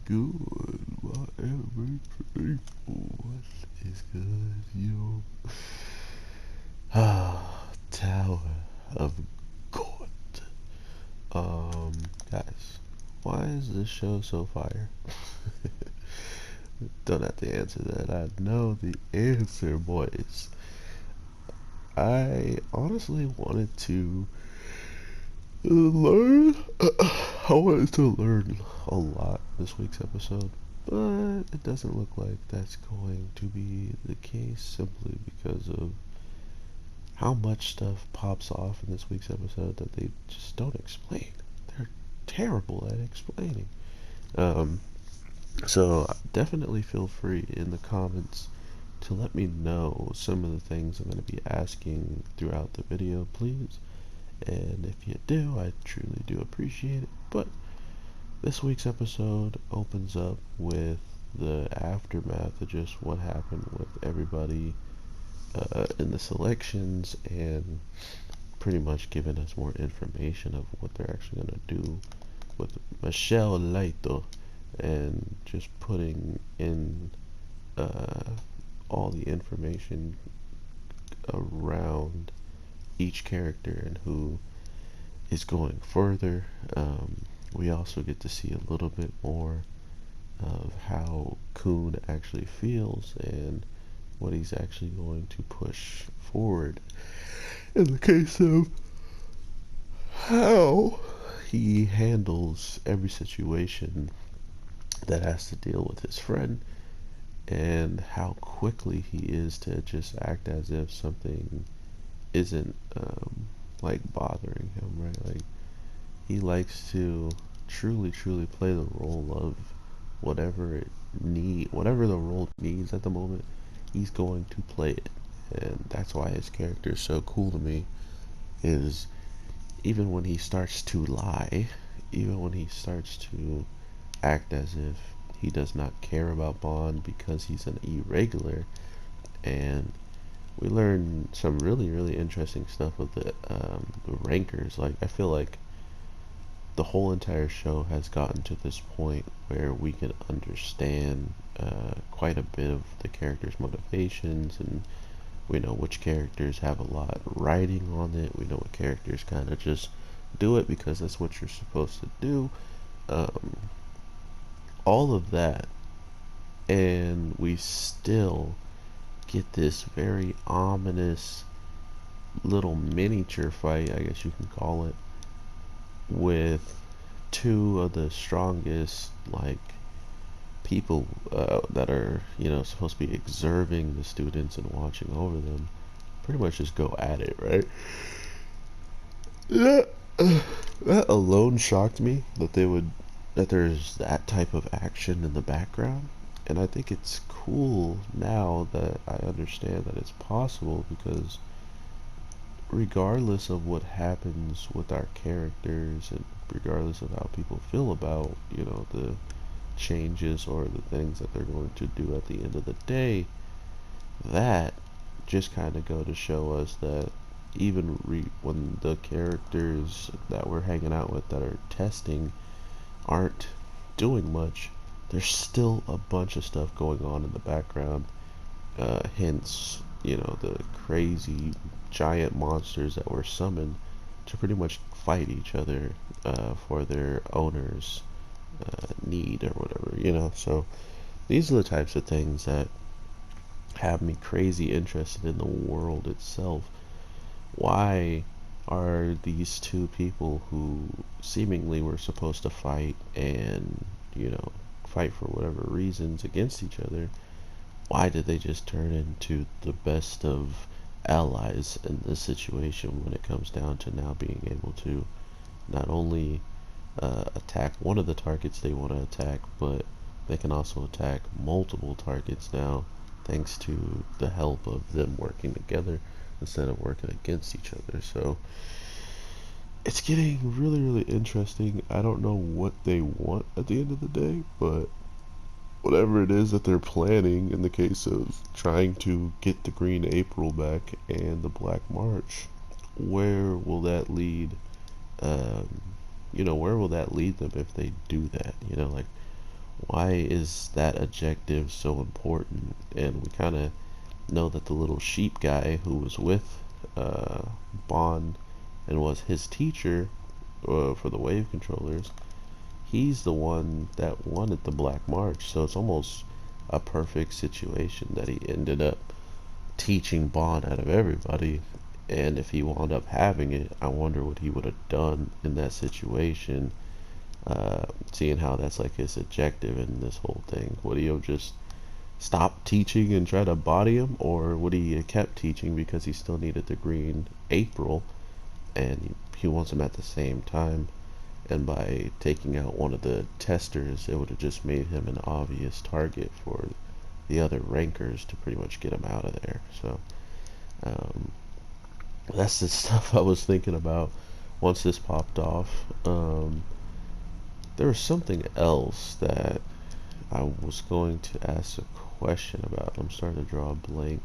good, my every people? What is good, yo? Tower of God. Um, Guys, why is this show so fire? Don't have to answer that. I know the answer, boys. I honestly wanted to learn. I wanted to learn a lot this week's episode, but it doesn't look like that's going to be the case simply because of how much stuff pops off in this week's episode that they just don't explain. They're terrible at explaining. Um, so definitely feel free in the comments to let me know some of the things I'm going to be asking throughout the video, please. And if you do, I truly do appreciate it. But this week's episode opens up with the aftermath of just what happened with everybody in the selections and pretty much giving us more information of what they're actually going to do with Michelle Leito and just putting in uh, all the information around each character and who is going further. We also get to see a little bit more of how Kuhn actually feels and what he's actually going to push forward in the case of how he handles every situation that has to deal with his friend and how quickly he is to just act as if something isn't like bothering him, right? Like he likes to truly play the role of whatever the role needs at the moment, he's going to play it. And that's why his character is so cool to me, is even when he starts to lie, even when he starts to act as if he does not care about Bond because he's an irregular, and we learn some really interesting stuff with the rankers. Like I feel like the whole entire show has gotten to this point where we can understand quite a bit of the characters' motivations, and we know which characters have a lot writing on it. We know what characters kind of just do it because that's what you're supposed to do. Um, all of that, and we still get this very ominous little miniature fight, I guess you can call it, with two of the strongest, like, people that are, supposed to be observing the students and watching over them, pretty much just go at it, right? That, that alone shocked me that there's that type of action in the background. And I think it's cool now that I understand that it's possible because regardless of what happens with our characters and regardless of how people feel about, the changes or the things that they're going to do at the end of the day, that just kind of go to show us that even when the characters that we're hanging out with that are testing aren't doing much, there's still a bunch of stuff going on in the background. Hence, the crazy giant monsters that were summoned to pretty much fight each other for their owner's need or whatever, So these are the types of things that have me crazy interested in the world itself. Why are these two people who seemingly were supposed to fight and, fight for whatever reasons against each other, why did they just turn into the best of allies in this situation when it comes down to now being able to not only attack one of the targets they want to attack, but they can also attack multiple targets now thanks to the help of them working together instead of working against each other. So it's getting really interesting. I don't know what they want at the end of the day, but whatever it is that they're planning in the case of trying to get the Green April back and the Black March, where will that lead? Where will that lead them if they do that? Like, Why is that objective so important? And we kind of know that the little sheep guy who was with uh, Bond and was his teacher for the wave controllers, he's the one that wanted the Black March. So it's almost a perfect situation that he ended up teaching Bond out of everybody. And if he wound up having it, I wonder what he would have done in that situation. Seeing how that's like his objective in this whole thing. Would he have just stopped teaching and try to body him, or would he have kept teaching because he still needed the Green April and he wants him at the same time? And by taking out one of the testers, it would have just made him an obvious target for the other rankers to pretty much get him out of there. So um, that's the stuff I was thinking about once this popped off. There was something else that I was going to ask a question about. I'm starting to draw a blank.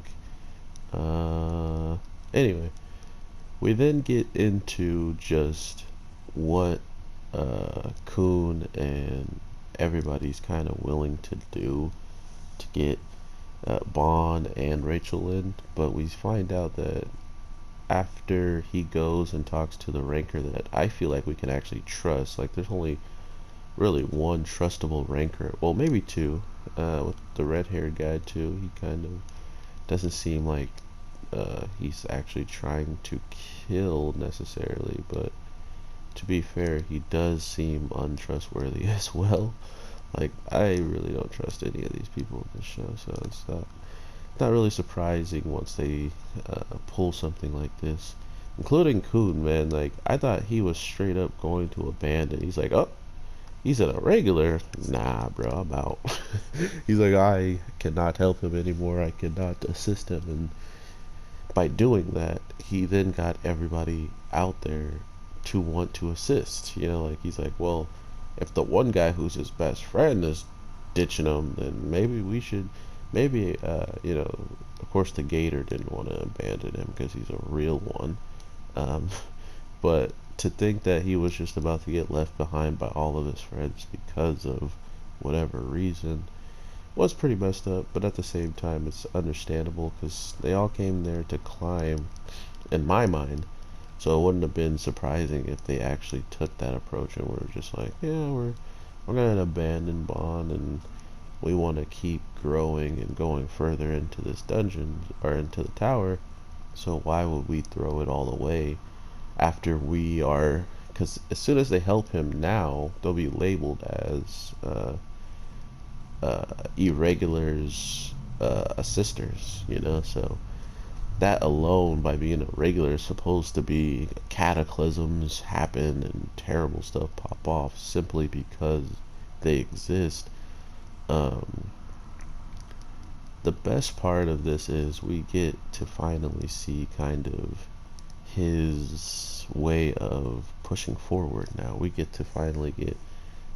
Anyway, we then get into just what Kuhn and everybody's kind of willing to do to get Bond and Rachel in, but we find out that after he goes and talks to the ranker that I feel like we can actually trust, like there's only really one trustable ranker, well maybe two, with the red-haired guy too. He kind of doesn't seem like he's actually trying to kill necessarily, but to be fair, he does seem untrustworthy as well. Like, I really don't trust any of these people in this show, so it's not really surprising once they pull something like this. Including Kuhn, man. Like, I thought he was straight up going to abandon. He's like, oh, he's a regular. Nah, bro, I'm out. He's like, I cannot help him anymore. I cannot assist him. And by doing that, he then got everybody out there to want to assist. You know, like he's like, well, if the one guy who's his best friend is ditching him, then maybe we should, maybe, you know, of course the Gator didn't want to abandon him because he's a real one. Um, but to think that he was just about to get left behind by all of his friends because of whatever reason was pretty messed up, but at the same time it's understandable because they all came there to climb, in my mind. So it wouldn't have been surprising if they actually took that approach and were just like, yeah, we're gonna abandon Bond and we want to keep growing and going further into this dungeon or into the tower, so why would we throw it all away after we are, because as soon as they help him now they'll be labeled as irregulars, assisters, you know. So that alone, by being a regular, is supposed to be cataclysms happen and terrible stuff pop off simply because they exist. um, the best part of this is we get to finally see kind of his way of pushing forward. Now we get to finally get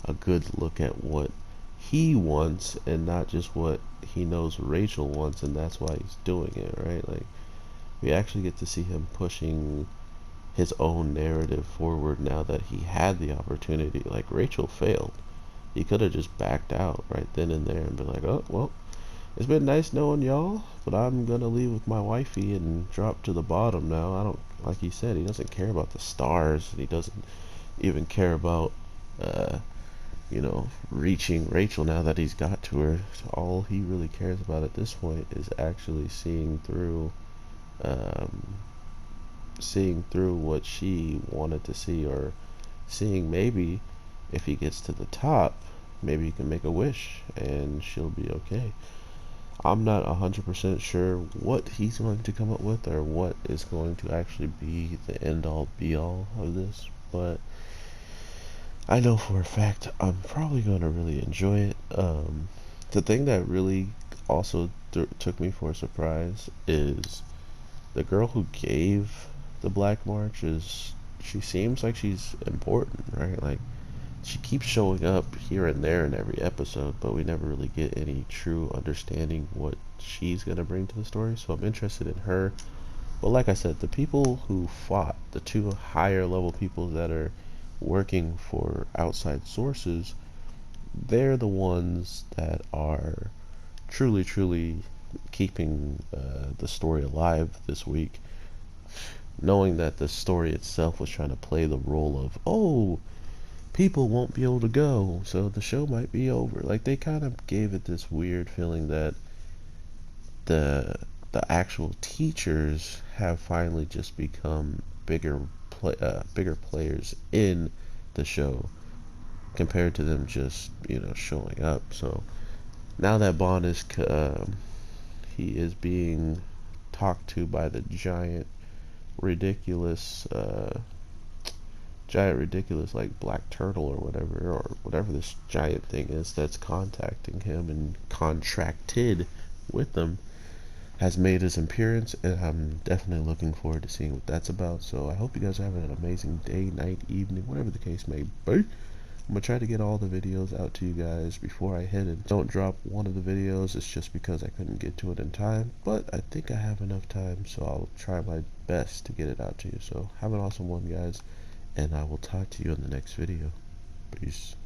a good look at what he wants and not just what he knows Rachel wants, and that's why he's doing it, right? Like, we actually get to see him pushing his own narrative forward now that he had the opportunity. Like, Rachel failed. He could have just backed out right then and there and been like, oh, well, it's been nice knowing y'all, but I'm gonna leave with my wifey and drop to the bottom now. I don't, like he said, he doesn't care about the stars, and he doesn't even care about, uh, you know, reaching Rachel now that he's got to her. So all he really cares about at this point is actually um, seeing through what she wanted to see, or seeing maybe if he gets to the top, maybe he can make a wish and she'll be okay. I'm not 100% sure what he's going to come up with or what is going to actually be the end all be all of this, but I know for a fact I'm probably going to really enjoy it. The thing that really also took me for a surprise is the girl who gave the Black March is, she seems like she's important, right? Like, she keeps showing up here and there in every episode, but we never really get any true understanding what she's gonna bring to the story. So I'm interested in her. But like I said, the people who fought, the two higher level people that are working for outside sources, they're the ones that are truly keeping the story alive this week, knowing that the story itself was trying to play the role of, oh, people won't be able to go, so the show might be over. Like, they kind of gave it this weird feeling that the the actual teachers have finally just become bigger players in the show compared to them just showing up. So now that Bond is he is being talked to by the ridiculous giant ridiculous like black turtle or whatever this giant thing is that's contacting him and contracted with them, has made his appearance, and I'm definitely looking forward to seeing what that's about. So I hope you guys are having an amazing day, night, evening, whatever the case may be. I'm gonna try to get all the videos out to you guys before I head and don't drop one of the videos. It's just because I couldn't get to it in time, but I think I have enough time, so I'll try my best to get it out to you. So have an awesome one, guys, and I will talk to you in the next video. Peace.